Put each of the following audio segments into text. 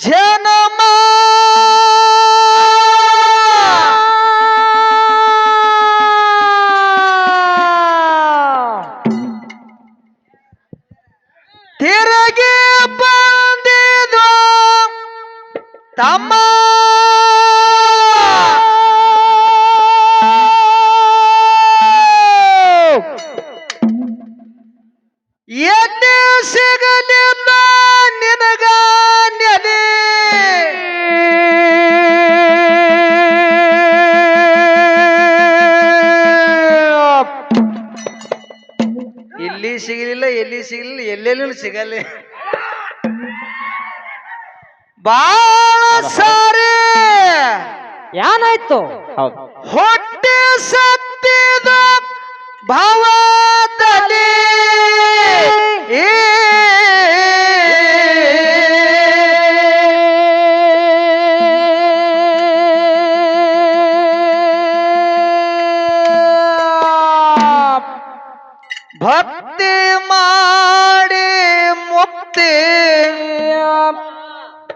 ಜನ್ಮ ತಿರುಗಿ ಬಂದಿದು ತಮ್ಮ ಎಲ್ಲಿ ಸಿಗಲಿಲ್ಲ ನಿನಗ ನೆಲೆ ಇಲ್ಲಿ ಸಿಗಲಿಲ್ಲ ಎಲ್ಲಿ ಸಿಗಲಿಲ್ಲ ಎಲ್ಲೆಲ್ಲೂ ಸಿಗಲ್ಲ ಬಾಳ ಸಾರಿ ಏನಾಯ್ತು? ಹೊಟ್ಟೆ ಸತ್ತಿದ ಭಾವದಲ್ಲಿ ಭಕ್ತಿ ಮಾಡಿ ಮುಕ್ತಿ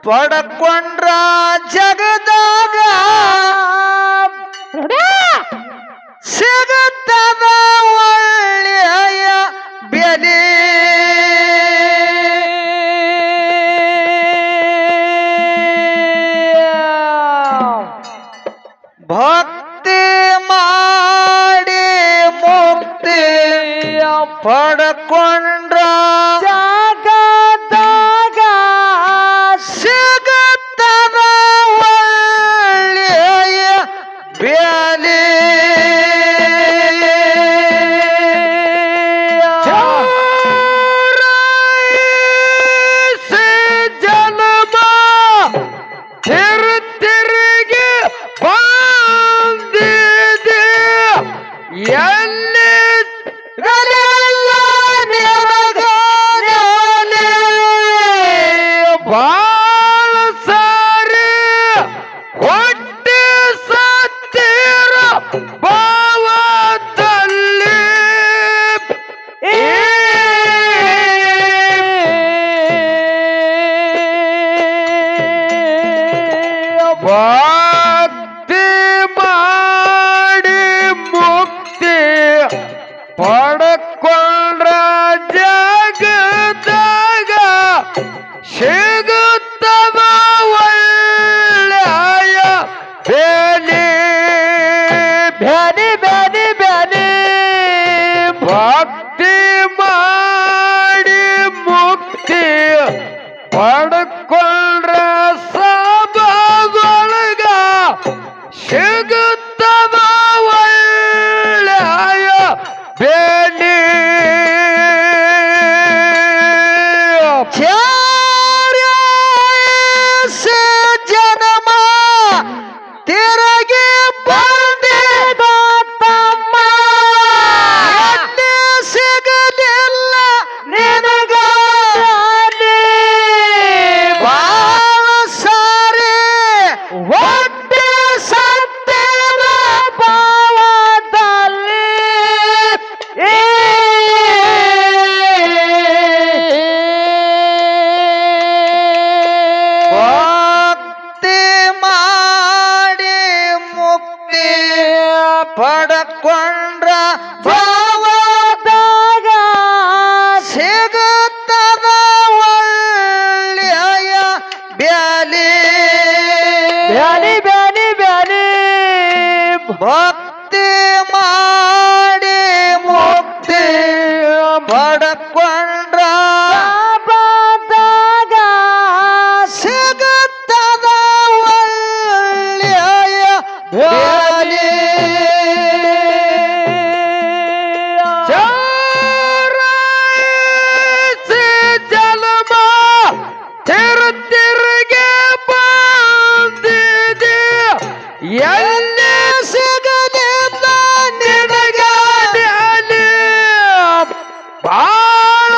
ಪಡ್ಕೊಂಡ್ರ ಜಗದಾಗ ಸಿಗುತ್ತದ ಒಳ್ಳೆಯ ಬೆಲೆ ಭಕ್ತಿ ಮಾಡಿ ಮುಕ್ತಿ ಪಡ್ಕೊಂಡ್ರ ಜಗದಾಗ ಸಿಗುತ್ತದ ಒಳ್ಳೆಯ ಬೆಲೆ ಬಾಳ ಸಾರಿ ಹೊಟ್ಟೆ ಸತ್ತಿರ ಭಾವದಲ್ಲಿ ಭಕ್ತಿ ಮಾಡಿ ಮುಕ್ತಿ ಪಡ್ಕೊಂಡ್ರ ಜಗದಾಗ ಸಿಗುತ್ತದ ಒಳ್ಳೆಯ ಬೆಲೆ ಬೆಲೆ ಬೆಲೆ ಬೆಲೆ ಭಕ್ತಿ ಮಾಡಿ ಮುಕ್ತಿ ಪಡ್ಕೊಂಡ್ರ ಸಭದೊಳಗ ಸಿಗುತ್ತದ ಒಳ್ಳೆಯ ಬೆಲೆ ಜನ್ಮ ತಿರುಗಿ ಬಂದಿದ ತಮ್ಮ ಎಲ್ಲಿ ಸಿಗಲಿಲ್ಲ ನಿನಗ ಬಾಳ ಸಾರಿ ಹೊಟ್ಟೆ ಸತ್ತಿದ ಭಾವದಲ್ಲಿ ಭಕ್ತಿ ಮಾಡಿ ಮುಕ್ತಿ ಪಡ್ಕೊಂಡ್ರ ಭಾವದಾಗ ಸಿಗುತ್ತದ ಒಳ್ಳೆಯ ಬ್ಯಾಲಿ ಬ್ಯಾಲಿ ಬ್ಯಾಲಿ ಬ್ಯಾಲಿ ಭಕ್ತಿ ಮಾಡಿ ಮುಕ್ತಿ ಪಡ್ಕೊಂಡ್ರ ಭಾವದಾಗ ಸಿಗುತ್ತದ ಒಳ್ಳೆಯ ಬ್ಯಾಲಿ ಜನ್ಮ ತಿರುಗಿ ಬಂದಿದೆ ಎಲ್ಲಿ ಸಿಗಲಿಲ್ಲ ನಿನಗ ಬಾಳ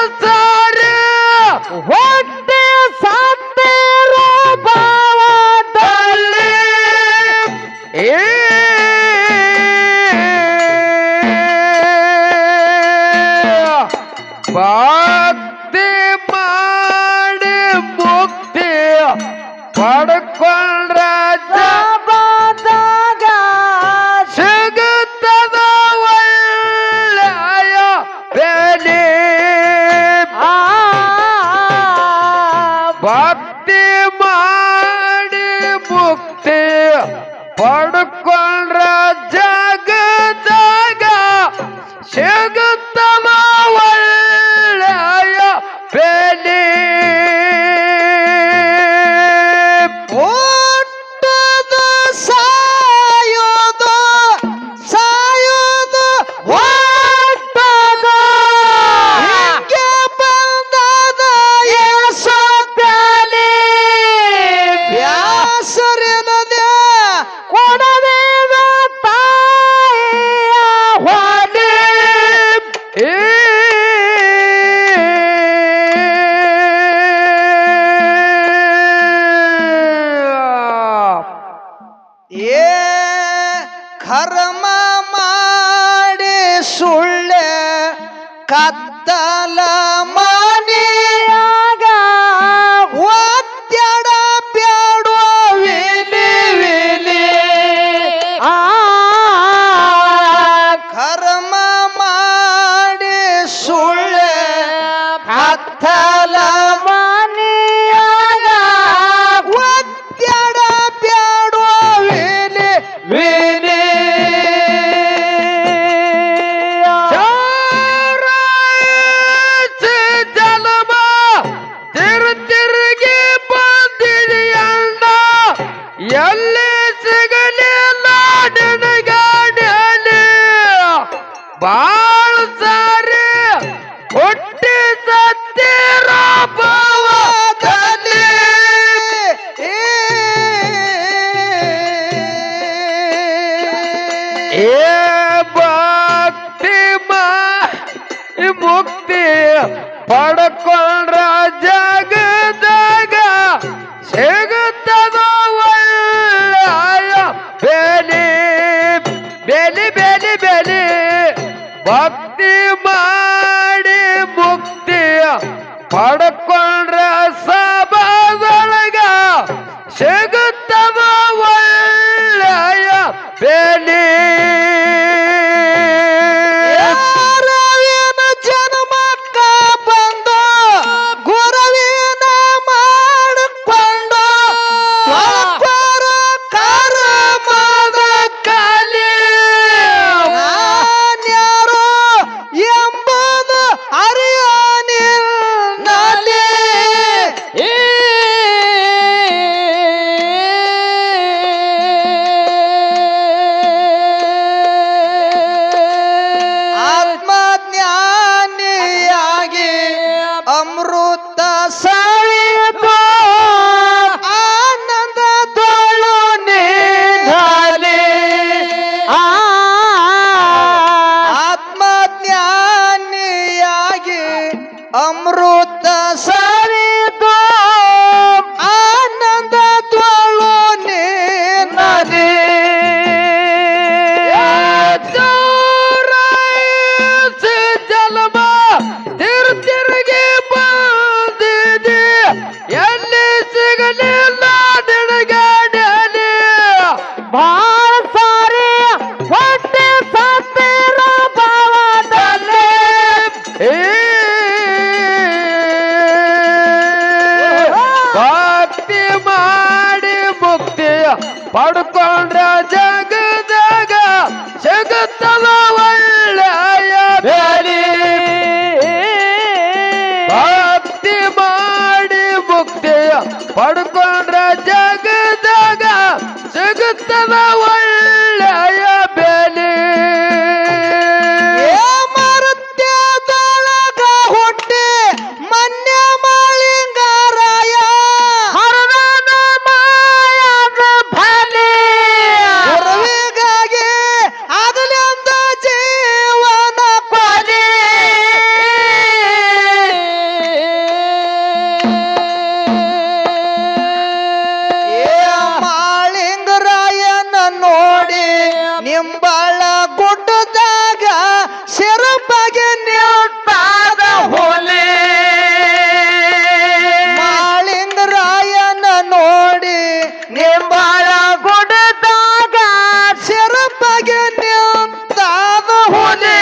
ಕರ್ಮ ಮಾಡಿ ಸುಳ್ಳೆ ಕತ್ತಲ ಮನೆಯಾಗ ಒತ್ತಡ ಬ್ಯಾಡೋ ವಿಲಿ ವಿಲಿ ಕರ್ಮ ಮಾಡಿ ಸುಳ್ಳೆ ಕತ್ತಲ ಮನೆಯಾಗ ಒತ್ತಡ ಬ್ಯಾಡೋ ವಿಲಿ ವಿಲಿ ಜನ್ಮ ತಿರುಗಿ ಬಂದಿದೆಯಣ್ಣ ಎಲ್ಲಿ ಸಿಗಲಿಲ್ಲ ನಿನಗಾಡಲಿ ಬಾಳ ಸಾರಿ ಹುಟ್ಟಿ ಸತ್ತಿರ ಭಾವದಲ್ಲಿ ಏ ಭಕ್ತಿ ಮುಕ್ತಿ ಪಡ್ಕೊಂಡ್ರ ಜಗದಾಗ ಸಿಗುತ್ತದ ಒಳ್ಳೆಯ ಬೆಲೆ ಬೆಲೆ ಬೆಲೆ ಬೆಲೆ ಭಕ್ತಿ ಮಾಡಿ ಮುಕ್ತಿ ಪಡ್ಕೊಂಡ್ರ ಸಭಾದೊಳಗ ಸಿಗುತ್ತದ ಒಳ್ಳೆಯ ಬೆಲೆ ಜನ್ಮಕ್ಕ ಬಂದ ಗುರುವಿನ ಮಾಡಿಕೊಂಡು ಕರ್ಮದ ಕಲಿ ನಾನ್ಯಾರು ಎಂಬುದು ಅರಿಯನಿಲ್ಲದೆ ಆತ್ಮಜ್ಞಾನಿಯಾಗಿ ಅಮೃತ ಸವಿದು ಆನಂದದೊಳು ನೀಡಲಿ ಆತ್ಮಜ್ಞಾನಿಯಾಗಿ ಅಮೃತ ಸವಿದು ಆನಂದದೊಳು ನೀಡಲಿ ಜನ್ಮ ತಿರುಗಿ ಬಂದಿದೆ ಎಲ್ಲಿ ಸಿಗಲಿಲ್ಲ ನಿನಗಾಡಲಿ ಬಾಳ ಸಾರಿ ಹೊಟ್ಟೆ ಸತ್ತಿರ ಭಾವದಲ್ಲಿ ಭಕ್ತಿ ಮಾಡಿ ಮುಕ್ತಿ ಪಡ್ಕೊಂಡ್ರ ಜಗದಾಗ ಸಿಗುತ್ತದ ಒಳ್ಳೆಯ ಬೆಲೆ ಭಕ್ತಿ ಮಾಡಿ ಮುಕ್ತಿ ಪಡ್ಕೊಂಡ್ರ ಜಗದಾಗ ಸಿಗುತ್ತದ ಒಳ್ಳೆಯ ಬೆಲೆ ಮರುತ್ಯದೊಳಗ ಹುಟ್ಟಿ ಮನ್ಯ ಮಾಳಿಂಗರಾಯ ಹರದನ ಮಾಯದ ಫಲಿ ಗುರುವಿಗಾಗಿ ಆಗಲೆಂದ ಜೀವನ ಕೊಲಿ ಮಾಳಿಂಗರಾಯನ ನೋಡಿ ನಿಂಬಳ ಗುಡ್ಡದಾಗ ಸಿರಪಗೆ ನಿಂತಾದ ಹೋಲೆ ಮಾಳಿಂಗರಾಯನ ನೋಡಿ ನಿಂಬಳ ಗುಡ್ಡದಾಗ ಸಿರಪಗೆ ನಿಂತಾದ ಹೋಲೆ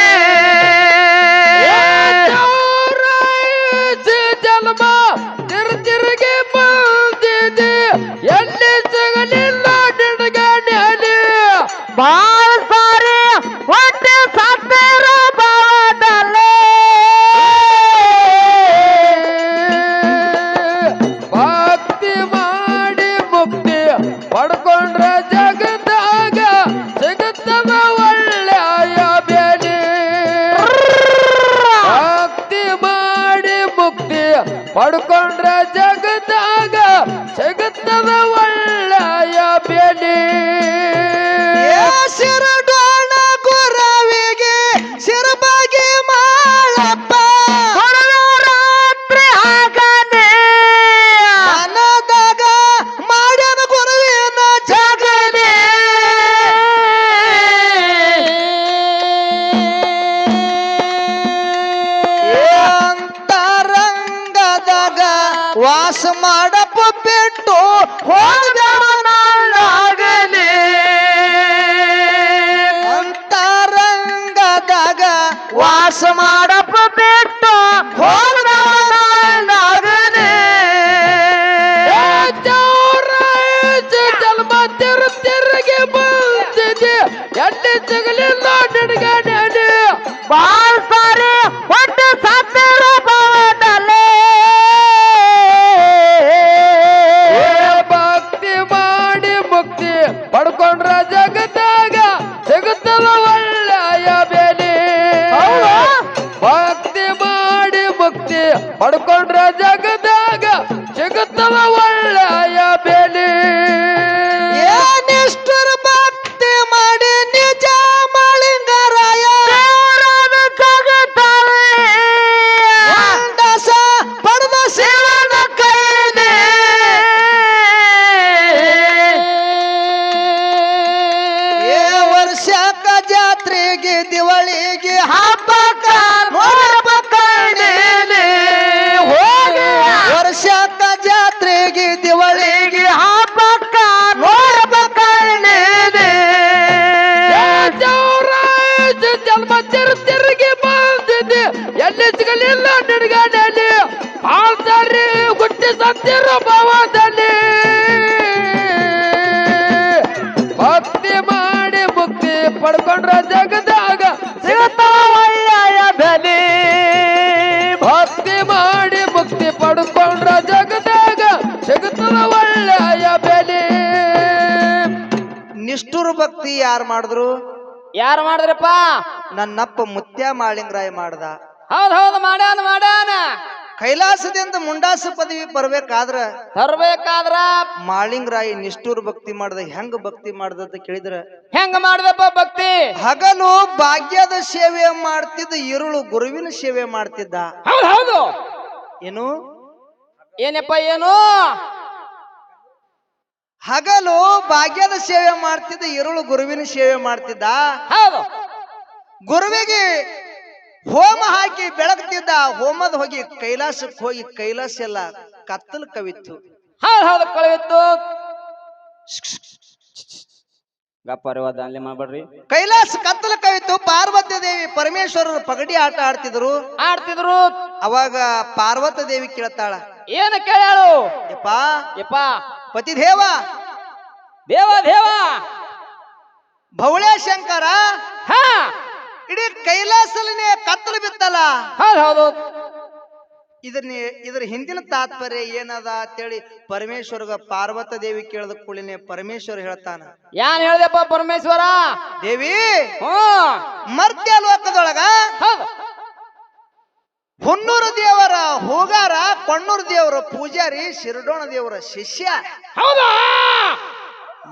ಜನ್ಮ ತಿರುಗಿ ಬಂದಿದೆ ಎಲ್ಲಿ ಸಿಗಲಿಲ್ಲ ನಿನಗಾಡಲಿ ಬಾಳ ಸಾರಿ ಹೊಟ್ಟೆ ಸತ್ತಿರ ಭಾವದಲ್ಲಿ ಭಕ್ತಿ ಮಾಡಿ ಮುಕ್ತಿ ಪಡ್ಕೊಂಡ್ರ ಜಗದಾಗ ಸಿಗುತ್ತದ ಒಳ್ಳೆಯ ಬೆಲೆ ಭಕ್ತಿ ಮಾಡಿ ಮುಕ್ತಿ ಪಡ್ಕೊಂಡ್ರ ಜಗದಾಗ ಸಿಗುತ್ತದ ಒಳ್ಳೆಯ ಬೆಲೆ ಶಿರಡೋಣ ಗುರವಿಗೆ ಶಿರಬಾಗಿ ಮಾಳಪ್ಪ ರಾತ್ರಿ ಆಗನೆ ಮನದಾಗ ಮಾಡ್ಯನ ಗುರುವಿನ ಜಗನೆ ಒಳಗ ವಾಸ ಮಾಡಪ್ಪ ಬಿಟ್ಟು ಹೋಗಬೇಡ ನಾಳಾಗಲಿ ಅಂತರಂಗದಾಗ ವಾಸ ಮಾಡಪ್ಪ ಬಿಟ್ಟು ಹೋಗಬೇಡ ನಾಳಾಗಲಿ ಜನ್ಮ ತಿರುಗಿ ಬಂದಿದೆ ಎಣ್ಣೆ ಸಿಗಲಿಲ್ಲ ನಿನಗೆ ಬಾಳ್ ಸಾರಿ ಹೊಟ್ಟೆ ಸತ್ತಿರೋ ಭಾವದಲ್ಲಿ ಭಕ್ತಿ ಮಾಡಿ ಮುಕ್ತಿ ಪಡ್ಕೊಂಡ್ರ ಜಗತ್ತಾಗ ಸಿಗುತ್ತಲ್ಲ ಒಳ್ಳೆಯ ಬೆಲೆ ಭಕ್ತಿ ಮಾಡಿ ಮುಕ್ತಿ ಪಡ್ಕೊಂಡ್ರ ಜಗತ್ತಾಗ ಸಿಗುತ್ತಲ್ಲ ಒಳ್ಳೆಯ ಬೆಲೆ ಏನಿಷ್ಟರ ಭಕ್ತಿ ಮಾಡಿ ನಿಜ ಮಾಳಿಂಗರಾಯ ದಾಸ ಪಡೆದ ಶಿವನ ಕೈಲಿ ಏ ವರ್ಷಕ್ಕ ಜಾತ್ರೆಗೆ ದಿವಳಿಗೆ ಹಬ್ಬಕ್ಕ ಹೋಗಿ ವರ್ಷಕ್ಕ ಜಾತ್ರೆಗೆ ದಿವಳಿಗೆ ಹಬ್ಬಕ್ಕ ಜನ್ಮ ತಿರುಗಿ ಬಂದಿದೆ ಎಲ್ಲಿ ಸಿಗಲಿಲ್ಲ ನಿನಗಲ್ಲಿ ಆಳ್ತಾರಿ ಹುಟ್ಟಿ ಸತ್ತಿರೋ ಭಾವದಲ್ಲಿ ಭಕ್ತಿ ಮಾಡಿ ಮುಕ್ತಿ ಪಡ್ಕೊಂಡ್ರ ಜಗದಾಗ ಸಿಗುತ್ತಾವ ಒಳ್ಳೆಯ ಬೆಲೆ ಭಕ್ತಿ ಮಾಡಿ ಮುಕ್ತಿ ಪಡ್ಕೊಂಡ್ರ ಜಗದಾಗ ಸಿಗುತ್ತಲ್ಲ ಒಳ್ಳೆಯ ಬೆಲೆ ನಿಷ್ಠುರ ಭಕ್ತಿ ಯಾರು ಮಾಡಿದ್ರು ಯಾರು ಮಾಡಿದ್ರಪ್ಪ ನನ್ನಪ್ಪ ಮುತ್ಯ ಮಾಳಿಂಗರಾಯ ಮಾಡ್ದ ಹೌದು ಮಾಡ್ಯಾನ ಕೈಲಾಸದಿಂದ ಮುಂಡಾಸ ಪದವಿ ಬರ್ಬೇಕಾದ್ರ ತರ್ಬೇಕಾದ್ರ ಮಾಳಿಂಗರಾಯ ನಿಷ್ಠೂರ್ ಭಕ್ತಿ ಮಾಡ್ದ ಹೆಂಗ ಭಕ್ತಿ ಮಾಡ್ದ ಅಂತ ಕೇಳಿದ್ರ ಹೆಂಗ ಮಾಡ್ದಪ್ಪ ಭಕ್ತಿ ಹಗಲು ಭಾಗ್ಯದ ಸೇವೆ ಮಾಡ್ತಿದ್ದ ഇരുಳು ಗುರುವಿನ ಸೇವೆ ಮಾಡ್ತಿದ್ದ ಹೌದು ಏನು ಏನಪ್ಪ ಏನು ಹಗಲು ಭಾಗ್ಯದ ಸೇವೆ ಮಾಡ್ತಿದ್ದ ഇരുಳು ಗುರುವಿನ ಸೇವೆ ಮಾಡ್ತಿದ್ದ ಹೌದು ಗುರುವಿಗೆ ಹೋಮ ಹಾಕಿ ಬೆಳಗ್ತಿದ್ದ ಹೋಮದ ಹೋಗಿ ಕೈಲಾಸಕ್ಕೆ ಹೋಗಿ ಕೈಲಾಸ ಎಲ್ಲ ಕತ್ತಲು ಕವಿತ್ತು ಹೌದು ಕಳೆಯಿತ್ತು ಗಪ್ಪರಿವಾದ ಅಲ್ಲಿ ಮಾಡ್ಬೇಡ್ರಿ ಕೈಲಾಸ ಕತ್ತಲು ಕವಿತ್ತು ಪಾರ್ವತಿ ದೇವಿ ಪರಮೇಶ್ವರರು ಪಗಡಿ ಆಟ ಆಡ್ತಿದ್ರು ಅವಾಗ ಪಾರ್ವತಿ ದೇವಿ ಕೇಳ್ತಾಳ ಏನು ಕೇಳಾಳು ಯಪ್ಪ ಪತಿದೇವ ದೇವ ಭವಳೆ ಶಂಕರ ಇಡೀ ಕೈಲಾಸಲನೇ ಕತ್ತಲು ಬಿತ್ತಲ್ಲ ಹೌದು ಇದ್ರ ಹಿಂದಿನ ತಾತ್ಪರ್ಯ ಏನದ ಅಂತೇಳಿ ಪರಮೇಶ್ವರ್ಗ ಪಾರ್ವತ ದೇವಿ ಕೇಳದ ಕೂಡಲೇ ಪರಮೇಶ್ವರ ಹೇಳ್ತಾನ ಯಾನ್ ಹೇಳ್ದಪ್ಪ ಪರಮೇಶ್ವರ ದೇವಿ ಮರ್ತ್ಯ ಲೋಕದೊಳಗ ಹೊನ್ನೂರು ದೇವರ ಹೋಗಾರ ಕೊಣ್ಣೂರು ದೇವರ ಪೂಜಾರಿ ಶಿರಡೋಣ ದೇವರ ಶಿಷ್ಯ ಹೌದಾ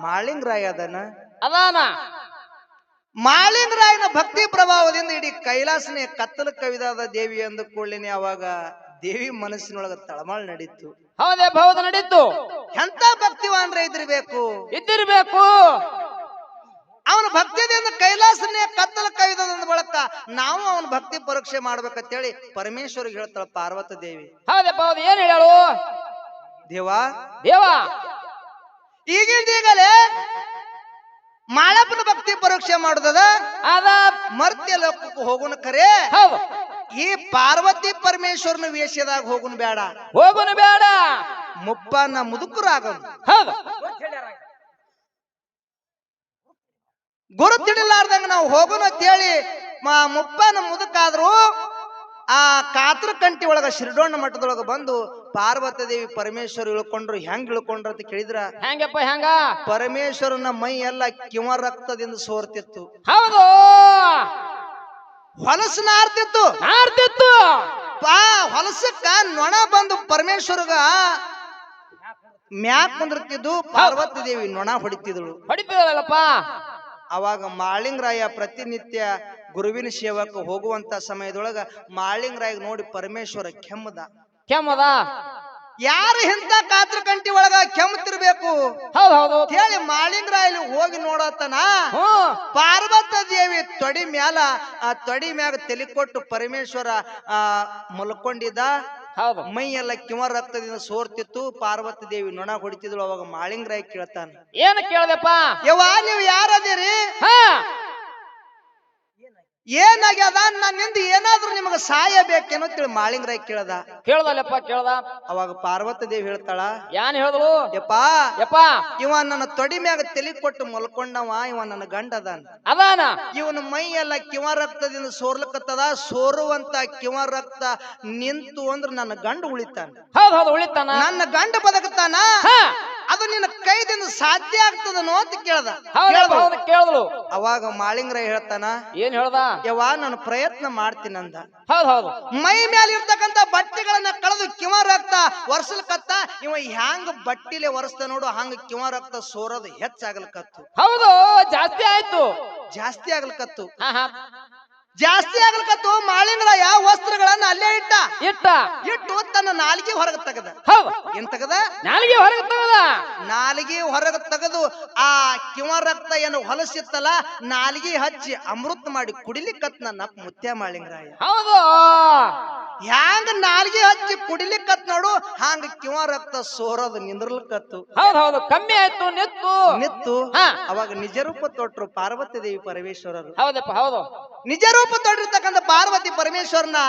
ಮಾಳಿಂಗರಾಯ ಅದಾನ ಮಾಳಿಂಗರಾಯನ ಭಕ್ತಿ ಪ್ರಭಾವದಿಂದ ಇಡೀ ಕೈಲಾಸನೇ ಕತ್ತಲು ಕವಿದಾದ ದೇವಿ ಅಂದ ಕೂಡಲೇ ಅವಾಗ ದೇವಿ ಮನಸ್ಸಿನೊಳಗ ತಳಮಾಳ ನಡೀತು ಹೌದು ನಡೀತು ಎಂತ ಭಕ್ತಿವಾನ್ರ ಇದ್ದಿರ್ಬೇಕು ಅವನ ಭಕ್ತಿಯಿಂದ ಕೈಲಾಸನೇ ಕತ್ತಲು ಕವಿದ ಬಳಕ ನಾವು ಅವನ ಭಕ್ತಿ ಪರೀಕ್ಷೆ ಮಾಡ್ಬೇಕಂತೇಳಿ ಪರಮೇಶ್ವರಿಗೆ ಹೇಳ್ತಾಳ ಪಾರ್ವತಿ ದೇವಿ ಹೌದು ಏನ್ ಹೇಳು ದೇವ ಈಗಲೇ ಮಾಳಪ್ಪನ ಭಕ್ತಿ ಪರೀಕ್ಷೆ ಮಾಡುದದ ಮರ್ತ್ಯ ಲೋಕಕ್ಕೆ ಹೋಗುನ ಖರೆ ಈ ಪಾರ್ವತಿ ಪರಮೇಶ್ವರನ ವೇಷದಾಗ ಹೋಗುನ್ ಬೇಡ ಮುಪ್ಪನ ಮುದುಕರಾಗನು ಗುರು ತಿಳಿಲಾರ್ದಂಗ ನಾವು ಹೋಗೋಣ ಅಂತೇಳಿ ಮುಪ್ಪನ ಮುದುಕಾದ್ರು ಆ ಕಾತ್ರ ಕಂಟಿ ಒಳಗ ಶಿರಡೋಣ ಮಠದೊಳಗ ಬಂದು ಪಾರ್ವತಿ ದೇವಿ ಪರಮೇಶ್ವರ ಇಳ್ಕೊಂಡ್ರು ಹೆಂಗ್ ಇಳ್ಕೊಂಡ್ರ ಅಂತ ಕೇಳಿದ್ರ ಹೆಂಗ ಪರಮೇಶ್ವರನ ಮೈ ಎಲ್ಲ ಕಿವ ರಕ್ತದಿಂದ ಸೋರ್ತಿತ್ತು ಹೊಲಸು ನಾರ್ತಿತ್ತು ಹೊಲಸಕ್ಕ ನೊಣ ಬಂದು ಪರಮೇಶ್ವರಗ ಮ್ಯಾಕ್ ಕುಂದಿರ್ತಿದ್ದು ಪಾರ್ವತಿ ದೇವಿ ನೊಣ ಹೊಡಿತಿದ್ಳಪ್ಪ ಅವಾಗ ಮಾಳಿಂಗರಾಯ ಪ್ರತಿನಿತ್ಯ ಗುರುವಿನ ಸೇವಕ್ಕೆ ಹೋಗುವಂತ ಸಮಯದೊಳಗ ಮಾಳಿಂಗರಾಯ ನೋಡಿ ಪರಮೇಶ್ವರ ಕೆಮ್ಮದ ಯಾರು ಇಂತ ಕಾತ್ರ ಕಂಟಿ ಒಳಗ ಕೆಮ್ಮತಿರ್ಬೇಕು ಹೇಳಿ ಮಾಳಿಂಗರಾಯಲಿ ಹೋಗಿ ನೋಡತನ ಪಾರ್ವತಿ ದೇವಿ ತೊಡಿ ಮ್ಯಾಗ ತಲೆ ಕೊಟ್ಟು ಪರಮೇಶ್ವರ ಮಲ್ಕೊಂಡಿದ್ದ ಹೌದು ಮೈ ಎಲ್ಲ ಕಿವ ರಕ್ತದಿಂದ ಸೋರ್ತಿತ್ತು. ಪಾರ್ವತಿ ದೇವಿ ನೊಣ ಹೊಡಿತಿದ್ಳು. ಅವಾಗ ಮಾಳಿಂಗರಾಯ ಕೇಳ್ತಾನ, ಏನ್ ಕೇಳ್ದೆಪ್ಪ? ಯವ್ವ ನೀವು ಯಾರದಿರಿ? ಹಾ ಏನಾಗ್ಯದ? ನನ್ನಿಂದ ಏನಾದ್ರೂ ನಿಮಗ ಸಹಾಯ ಬೇಕೇನೋ ತಿಳಿ ಮಾಳಿಂಗರಾಯ ಕೇಳ್ದ. ಕೇಳ್ದಲ್ಲಪ್ಪ ಕೇಳ್ದ. ಅವಾಗ ಪಾರ್ವತಿ ದೇವಿ ಹೇಳ್ತಾಳ, ಯಾನ್ ಹೇಳಿದ್ರು? ಯಪ್ಪಾ ಯಪ್ಪ ಇವ ನನ್ನ ತೊಡಿ ಮ್ಯಾಗ ತಲೆ ಕೊಟ್ಟು ಮಲ್ಕೊಂಡವ, ಇವ ನನ್ನ ಗಂಡ ಅದಾನ. ಅದಾನ ಇವನ ಮೈ ಎಲ್ಲ ಕಿವ ರಕ್ತದಿಂದ ಸೋರ್ಲಕತ್ತದ. ಸೋರುವಂತ ಕಿವ ರಕ್ತ ನಿಂತು ಅಂದ್ರ ನನ್ನ ಗಂಡ ಉಳಿತಾನ. ಹೌದ್ ಹೌದು ಉಳಿತಾನ. ನನ್ನ ಗಂಡ ಬದಕತಾನ. ಹಾ ಅದು ನಿನ್ನ ಕೈದಿಂದ ಸಾಧ್ಯ ಆಗ್ತದನೋ ಅಂತ ಕೇಳ್ದ. ಹೌದು ಕೇಳಿದ್ರು. ಅವಾಗ ಮಾಳಿಂಗರಾಯ ಹೇಳ್ತಾನ, ಏನ್ ಹೇಳ್ದ? ಯವ್ವ ನಾನು ಪ್ರಯತ್ನ ಮಾಡ್ತೀನಂದ. ಹೌದ್ ಹೌದು ಮೈ ಮೇಲೆ ಇರ್ತಕ್ಕಂತ ಬಟ್ಟೆಗಳನ್ನ ಕಳೆದು ಕಿವ ರಕ್ತ ಒರ್ಸಲ್ಕತ್ತ. ಇವ ಹ್ಯಾಂಗ ಬಟ್ಟಿಲೆ ಒರೆಸ್ತ ನೋಡು ಹಂಗ ಕಿವ ರಕ್ತ ಸೋರೋದು ಹೆಚ್ಚಾಗಲ್ಕತ್ತು. ಹೌದು ಜಾಸ್ತಿ ಆಯ್ತು. ಜಾಸ್ತಿ ಆಗ್ಲಕತ್ತು. ಹಾ ಹಾ ಜಾಸ್ತಿ ಆಗ್ಲಕತ್ತು. ಮಾಳಿಂಗರಾಯ ವಸ್ತ್ರಗಳನ್ನ ಅಲ್ಲೇ ಇಟ್ಟು ತನ್ನ ನಾಲಿಗೆ ಹೊರಗೆ ತೆಗದ. ಹೌದು ಏನ್ ತೆಗದ? ನಾಲಿಗೆ ಹೊರಗೆ ತಗದ. ನಾಲಿಗೆ ಹೊರಗೆ ತೆಗೆದು ಆ ಕಿವ ರಕ್ತ ಏನು ಹೊಲಸಿತ್ತಲ್ಲ ನಾಲಿಗೆ ಹಚ್ಚಿ ಅಮೃತ ಮಾಡಿ ಕುಡಿಲಿಕ್ಕತ್ ನನ್ನ ಮುತ್ಯ ಮಾಳಿಂಗರಾಯ. ಹೌದು ಹ್ಯಾಂಗ ನಾಲಿಗೆ ಹಚ್ಚಿ ಕುಡಿಲಿಕ್ಕತ್ ನೋಡು ಹಾಂಗ ಕಿವ ರಕ್ತ ಸೋರೋದು ನಿಂದ್ರಲ್ಕತ್ತು. ಹೌದ್ ಹೌದು ಕಮ್ಮಿ ಆಯ್ತು ನಿತ್ತು. ಹಾ ಅವಾಗ ನಿಜ ರೂಪ ತೊಟ್ರು ಪಾರ್ವತಿ ದೇವಿ ಪರಮೇಶ್ವರರು. ಹೌದಪ್ಪ ಹೌದು ನಿಜ ರೂಪ ತೊಟ್ಟಿರ್ತಕ್ಕಂಥ ಪಾರ್ವತಿ ಪರಮೇಶ್ವರನ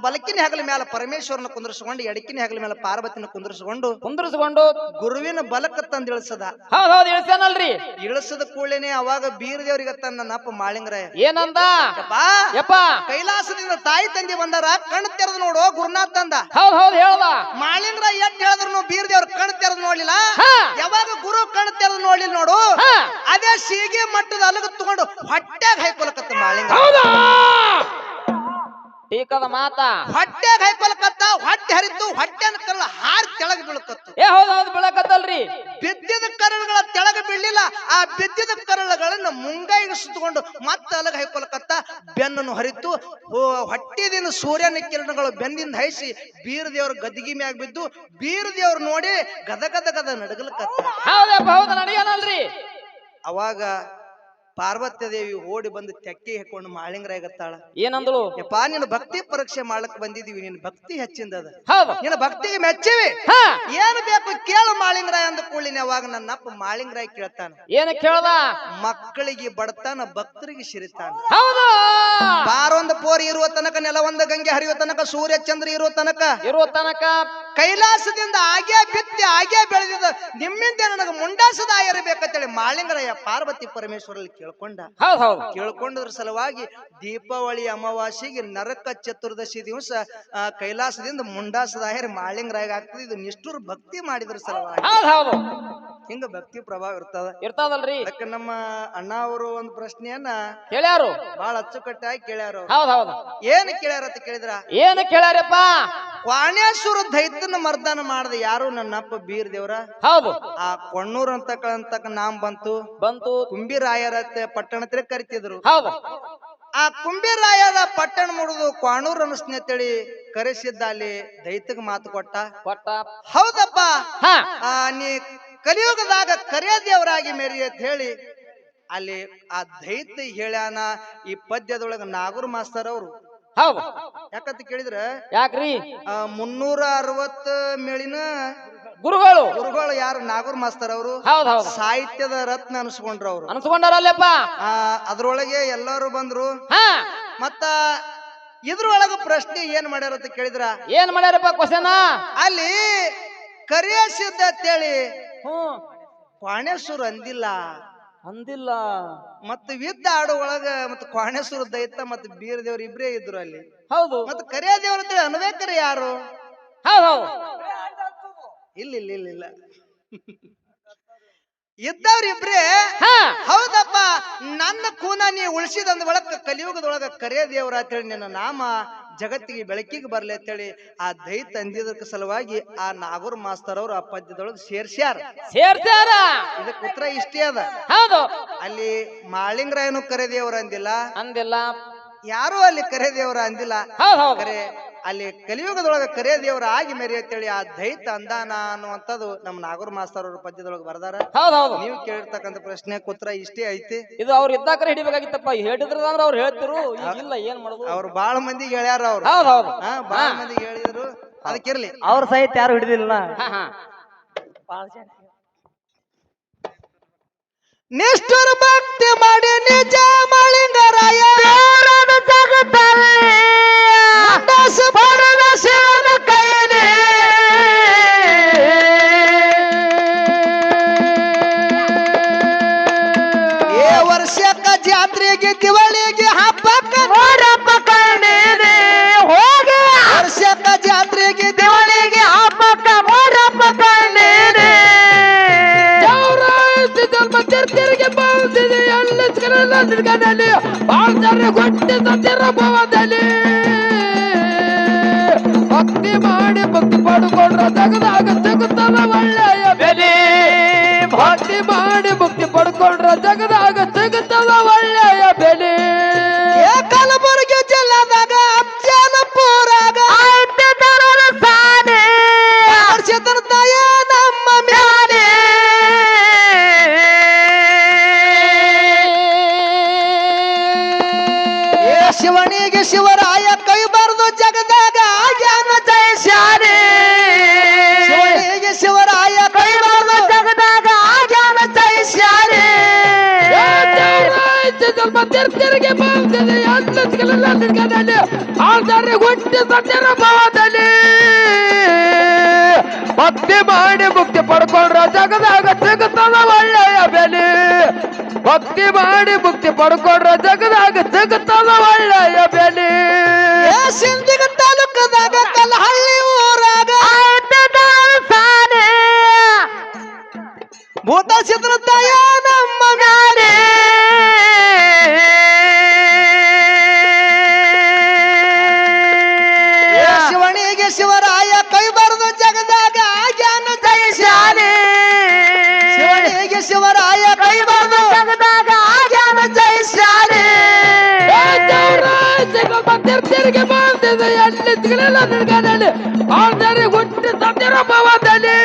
ಬಲಕಿನ ಹೆಗಲ ಮೇಲೆ ಪರಮೇಶ್ವರನ ಕುಂದರ್ಸ್ಕೊಂಡು ಎಡಕಿನ ಹೆಗಲ ಮೇಲೆ ಪಾರ್ವತಿನ ಕುಂದರ್ಸ್ಕೊಂಡು ಗುರುವಿನ ಬಲಕ ತಂದು ಇಳಿಸದ. ಹೌದ್ ಹೌದು ಇಳಿಸ್ಯಾನಲ್ರಿ. ಇಳಿಸದ ಕೂಡಲೇನೆ ಅವಾಗ ಬೀರ ದೇವರಿಗೆ ತನ್ನ ನಪ್ಪ ಮಾಳಿಂಗರಾಯ ಏನಂದ? ಯಪ್ಪ ಕೈಲಾಸದಿಂದ ತಾಯಿ ತಂದೆ ಬಂದಾರ, ಕಣ್ಣು ತೆರೆದು ನೋಡು ಗುರುನಾಥ್ ಅಂದ. ಹೌದ್ ಹೌದು ಹೇಳ್ದ. ಮಾಳಿಂಗರಾಯ ಎಟ್ ಹೇಳಿದ್ರು ಬೀರ ದೇವ್ರ ಕಣ್ಣು ತೆರೆದು ನೋಡ್ಲಿಲ್ಲ. ಯಾವಾಗ ಗುರು ಕಣ್ಣು ತೆರೆದು ನೋಡ್ಲಿಲ್ಲ ನೋಡು ಅದೇ ಸೀಗೆ ಮಟ್ಟದ ಅಲಗ ತಗೊಂಡು ಹೊಟ್ಟೆಗೆ ಹೈಕೊಲಕತ್ತ ಮಾಳಿಂಗ. ಟೀಕದ ಮಾತ. ಹೊಟ್ಟೆಗೆ ಹೈಕೊಲಕತ್ತ. ಹೊಟ್ಟೆ ಹರಿತು. ಹೊಟ್ಟೆನ ಕರಳ ಹಾರಿ ತೆಳಗ ಬೀಳಕತ್ತು. ಹೌದ್ ಹೌದು ಬೀಳಕತ್ತಲ್ರಿ. ಬಿದ್ದಿದ ಕರಳುಗಳ ತೆಳಗ ಬೀಳಲಿಲ್ಲ. ಆ ಬಿದ್ದಿದ ಕರಳುಗಳನ್ನ ಮುಂಗೈಗೆ ಸುತ್ತಕೊಂಡು ಮತ್ತೆ ಅಲಗ ಹೈಕೊಲಕತ್ತ. ಬೆನ್ನನ್ನು ಹರಿತು. ಹೊಟ್ಟೆದಿಂದ ಸೂರ್ಯನ ಕಿರಣಗಳು ಬೆನ್ನಿಂದ ಹೈಸಿ ಬೀರ ದೇವ್ರ ಗದ್ದಿಗೆ ಮ್ಯಾಗ ಬಿದ್ದು ಬೀರ ದೇವ್ರು ನೋಡಿ ಗದ ಗದ ಗದ ನಡಗಲಕತ್ತ. ಹೌದಪ್ಪ ಹೌದು ನಡೆಯನಲ್ರಿ. ಅವಾಗ ಪಾರ್ವತಿ ದೇವಿ ಓಡಿ ಬಂದು ತೆಕ್ಕಿ ಹಾಕೊಂಡು ಮಾಳಿಂಗರಾಯಗತ್ತಾಳ. ಏನಂದಳು? ಯಪ್ಪಾ ನಿನ್ನ ಭಕ್ತಿ ಪರೀಕ್ಷೆ ಮಾಡ್ಲಕ್ ಬಂದಿದೀವಿ, ನಿನ್ನ ಭಕ್ತಿ ಹೆಚ್ಚಿಂದದ. ಹೌದು ನಿನ್ನ ಭಕ್ತಿಗೆ ಮೆಚ್ಚಿವಿ. ಏನು ಬೇಕು ಕೇಳು ಮಾಳಿಂಗರಾಯ ಅಂದ ಕೂಡಲಿನ ಅವಾಗ ನನ್ನಪ್ಪ ಮಾಳಿಂಗರಾಯ ಕೇಳ್ತಾನ. ಏನ ಕೇಳ್ದ? ಮಕ್ಕಳಿಗೆ ಬಡತಾನ, ಭಕ್ತರಿಗೆ ಸಿರಿತಾನ. ಹೌದು ಬಾರೊಂದು ಪೋರ್ ಇರುವ ತನಕ, ನೆಲ ಒಂದು ಗಂಗೆ ಹರಿಯುವ ತನಕ, ಸೂರ್ಯ ಚಂದ್ರ ಇರುವ ತನಕ ಕೈಲಾಸದಿಂದ ಆಗೇ ಬಿತ್ತಿ ಆಗೇ ಬೆಳೆದಿದ್ದ ನಿಮ್ಮಿಂದ ನನಗೆ ಮುಂಡಾಸದ ಇರಬೇಕಂತೇಳಿ ಮಾಳಿಂಗರಾಯ ಪಾರ್ವತಿ ಪರಮೇಶ್ವರಲ್ಲಿ ಕೇಳ್ಕೊಂಡ್ರ ಸಲುವಾಗಿ ದೀಪಾವಳಿ ಅಮಾವಾಸ್ಯೆಗೆ ನರಕ ಚತುರ್ದಶಿ ದಿವಸ ಕೈಲಾಸದಿಂದ ಮುಂಡಾಸದ ಮಾಳಿಂಗರಾಯ ಆಗ್ತದೆ. ಇದು ನಿಷ್ಠುರ ಭಕ್ತಿ ಮಾಡಿದ್ರ ಸಲುವಾಗಿ ಹಿಂಗ ಭಕ್ತಿ ಪ್ರಭಾವ ಇರ್ತದಲ್ರಿ. ಅದಕ್ಕೆ ನಮ್ಮ ಅಣ್ಣ ಅವರು ಒಂದು ಪ್ರಶ್ನೆಯನ್ನ ಕೇಳ್ಯಾರು, ಬಹಳ ಅಚ್ಚುಕಟ್ಟಾಗಿ ಕೇಳ್ಯಾರ. ಏನ್ ಕೇಳ್ಯಾರ ಅಂತ ಕೇಳಿದ್ರ, ಏನು ಕೇಳ್ಯಾರಪ್ಪ? ಕ್ವಾಣೇಶ್ವರ ದೈತ್ಯನ ಮರ್ದಾನ ಮಾಡದ ಯಾರು? ನನ್ನಪ್ಪ ಬೀರ್ ದೇವ್ರ. ಹೌದು. ಆ ಕೊಣ್ಣೂರ್ ಅಂತಕ್ಕಂತ ನಾಮ್ ಬಂತು. ಕುಂಬಿರಾಯರ ಪಟ್ಟಣ ಕರಿತಿದ್ರು. ಹೌದು. ಆ ಕುಂಬಿರಾಯರ ಪಟ್ಟಣ ಮುಡಿದು ಕ್ವಾಣೂರ್ ಅನಸ್ನೇತೇಳಿ ಕರೆಸಿದ್ದ. ಅಲ್ಲಿ ದೈತ್ಯಗ ಮಾತು ಕೊಟ್ಟ. ಹೌದಪ್ಪ ನೀ ಕಲಿಯುಗದಾಗ ಕರಿಯ ದೇವರಾಗಿ ಮೇರಿ ಅಂತ ಹೇಳಿ ಅಲ್ಲಿ ಆ ದೈತ್ಯ ಹೇಳ್ಯಾನ. ಈ ಪದ್ಯದೊಳಗ ನಾಗೂರ್ ಮಾಸ್ತರ್ ಅವರು. ಹೌದು. ಯಾಕಂತ ಕೇಳಿದ್ರ, ಯಾಕ್ರಿ 360 ಮೇಳಿನ ಗುರುಗಳು ಯಾರು? ನಾಗೂರ್ ಮಾಸ್ತರ್ ಅವರು. ಸಾಹಿತ್ಯದ ರತ್ನ ಅನ್ಸ್ಕೊಂಡ್ರ ಅವ್ರು. ಅನ್ಸ್ಕೊಂಡಾರಲ್ಲಪ್ಪ. ಅದ್ರೊಳಗೆ ಎಲ್ಲರೂ ಬಂದ್ರು. ಮತ್ತ ಇದ್ರೊಳಗ ಪ್ರಶ್ನೆ ಏನ್ ಮಾಡ್ಯಾರ ಅಂತ ಕೇಳಿದ್ರ, ಏನ್ ಮಾಡ್ಯಾರಪ್ಪ ಕ್ವಶನ್? ಅಲ್ಲಿ ಕರಿಯ ಸಿದ್ಧ ಅಂತೇಳಿ ಕ್ವಾಣೇಶ್ವರ ಅಂದಿಲ್ಲ. ಮತ್ತ ವಿದ್ದ ಆಡೋ ಒಳಗ ಮತ್ತ ಕ್ವಾಣೇಶ್ವರ ದೈತ ಮತ್ತ ಬೀರ ದೇವ್ರ ಇಬ್ರೇ ಇದ್ರು ಅಲ್ಲಿ. ಹೌದು. ಮತ್ತ ಕರಿಯ ದೇವ್ರ ಅಂತೇಳಿ ಅನ್ಬೇಕ್ರೆ ಯಾರು? ಇಲ್ಲ ಇದ್ದವ್ರಿಬ್ರೇ. ಹೌದಪ್ಪ, ನನ್ನ ಕೂನ ನೀ ಉಳಿಸಿದಂದ ಒಳಗ ಕಲಿಯುಗದೊಳಗ ಕರಿಯ ದೇವ್ರ ಅಂತೇಳಿ ನಿನ್ನ ನಾಮ ಜಗತ್ತಿಗೆ ಬೆಳಕಿಗೆ ಬರ್ಲಿ ಅಂತೇಳಿ ಆ ದೈತ ಅಂದಿದ್ದಕ್ಕ ಸಲುವಾಗಿ ಆ ನಾಗೂರ್ ಮಾಸ್ತರ್ ಅವರು ಆ ಪದ್ಯದೊಳಗೆ ಸೇರ್ಸ್ಯಾರ. ಇದಕ್ಕೆ ಉತ್ತರ ಇಷ್ಟೇ ಅದ. ಹೌದು. ಅಲ್ಲಿ ಮಾಳಿಂಗರಾಯನು ಕರೆ ದೇವ್ರ ಅಂದಿಲ್ಲ, ಯಾರು ಅಲ್ಲಿ ಕರೆ ದೇವ್ರ ಅಂದಿಲ್ಲ. ಕರೆ ಅಲ್ಲಿ ಕಲಿಯುಗದೊಳಗ ಕರೆ ದೇವ್ರ ಆಗಿ ಮೇರಿ ಅಂತೇಳಿ ಆ ದೈತ ಅಂದಾನ ಅನ್ನುವಂಥದ್ದು ನಮ್ಮ ನಾಗೂರ್ ಮಾಸ್ತರ್ ಅವ್ರ ಪದ್ಯದೊಳಗೆ ಬರ್ದಾರ. ನೀವು ಕೇಳಿರ್ತಕ್ಕಂಥ ಪ್ರಶ್ನೆ ಉತ್ತರ ಇಷ್ಟೇ ಐತಿ. ಇದು ಅವ್ರು ಇದ್ದಾಕರೆ ಹಿಡಿಬೇಕಾಗಿತ್ತಪ್ಪ. ಹೇಳಿದ್ರಂದ್ರ ಅವ್ರು ಹೇಳ್ತಿರು. ಇಲ್ಲ ಏನ್ ಮಾಡೋದು? ಅವ್ರು ಬಾಳ ಮಂದಿಗೆ ಹೇಳ್ಯಾರ. ಅವ್ರು ಬಾಳ ಮಂದಿಗೆ ಹೇಳಿದ್ರು. ಅದಕ್ಕಿರ್ಲಿ. ಅವ್ರ ಸಹಿತ ಯಾರು ಹಿಡಿದಿಲ್ಲ. ಹಾ ಹಾ ನಿಷ್ಠುರ ಭಕ್ತಿ ಮಾಡಿ ನಿಜ ಮಾಳಿಂಗರಾಯ ಮಂಡಾಸ ಪಡೆದ ಶಿವನ ಕೈಯಲ್ಲಿ ಏ ವರ್ಷಕ್ಕ ಜಾತ್ರೆಗೆ ದಿವಾಳಿಗೆ ಹಬ್ಬಕ್ಕ ನೋಡಪ್ಪ ಕಣ್ಣೀರಿ ಹೋಗಿ ವರ್ಷಕ್ಕ ಜಾತ್ರೆಗೆ ದಿವಾಳಿಗೆ ಹಬ್ಬಕ್ಕ ನೋಡಪ್ಪ ಕಣ್ಣೀರಿ ತಿರುಗಿ ಬಾಳ್ತಿದೆ ಎಳ್ಳಿಸ್ಕರಲ್ಲ ತಿರ್ಗದಲ್ಲಿ ಬಾಳ್ತಾರೆ ಗೊಟ್ಟಿ ಸತ್ತಿರ ಭವದಲ್ಲಿ ಭಕ್ತಿ ಮಾಡಿ ಭಕ್ತಿ ಪಡ್ಕೊಂಡ್ರ ಜಗದಾಗ ಸಿಗುತ್ತದ ಒಳ್ಳೆಯ ಬೆಲೆ ಭಕ್ತಿ ಮಾಡಿ ಭಕ್ತಿ ಪಡ್ಕೊಂಡ್ರ ಜಗದಾಗ ಸಿಗುತ್ತದ ಒಳ್ಳೆಯ ಬೆಲೆ ಕಲಬುರಗಿ ಜಿಲ್ಲಾದಾಗ ಅಫ್ಜಾಲಪುರಾಗ ಸಾನೆ ತಾಯ ನಮ್ಮ ಮ್ಯಾನೆ ಶಿವನಿಗೆ ಶಿವರಾಯ ಕೈ ಬರೆದು ಜಗದಾಗ ಜ್ಞಾನ ಜಯಿಸ್ಯಾರೆ ಶಿವನಿಗೆ ಶಿವರಾಯ ಕೈ ಬರೆದು ಜಗದಾಗ ಜ್ಞಾನ ಜಯಿಸ್ಯಾರೆ ಸ್ವಲ್ಪ ತಿರ್ತಿರಿಗೆ ಬಾಳ್ತಿದೆ ಎಳ್ಳಿಸ್ಕರಲ್ಲ ತಿರ್ಗದಲ್ಲಿ ಬಾಳ್ತಾರೆ ಗೊಟ್ಟಿ ಸತ್ತಿರ ಭವದಲ್ಲಿ ಭಕ್ತಿ ಮಾಡಿ ಮುಕ್ತಿ ಪಡ್ಕೊಂಡ್ರ ಜಗದಾಗ ಸಿಗುತ್ತದ ಒಳ್ಳೆಯ ಬೆಲೆ ಭಕ್ತಿ ಮಾಡಿ ಮುಕ್ತಿ ಪಡ್ಕೊಂಡ್ರ ಜಗದಾಗ ಸಿಗುತ್ತದ ಒಳ್ಳೆಯ ಬೆಲೆ ಸಿಂಧಿಗ ತಾಲೂಕದಾಗ ಕಲ್ಲಹಳ್ಳಿ ಊರಾಗ ಸಾನೆ ಭೂತ ಚಿತ್ರ ತಾಯ ನಮ್ಮ ಮ್ಯಾಲೆ ಶಿವನಿಗೆ ಶಿವರಾಯ ಕೈ ಬರೆದು ಜಗದಾಗ ಜ್ಞಾನ ಜಯಿಸ್ಯಾರೆ ಶಿವನಿಗೆ ಶಿವರಾಯ ಕೈ ಬರೆದು ಜಗದಾಗ ಜ್ಞಾನ ಜಯಿಸ್ಯಾರೆ ತಿರ್ತಿರಿಗೆ ಬಾಳ್ತಿದೆ ಎಳ್ಳಿಸ್ಕರಲ್ಲ ತಿರ್ಗದಲ್ಲಿ ಬಾಳ್ತಾರೆ ಗೊಟ್ಟಿ ಸತ್ತಿರ ಭವದಲ್ಲಿ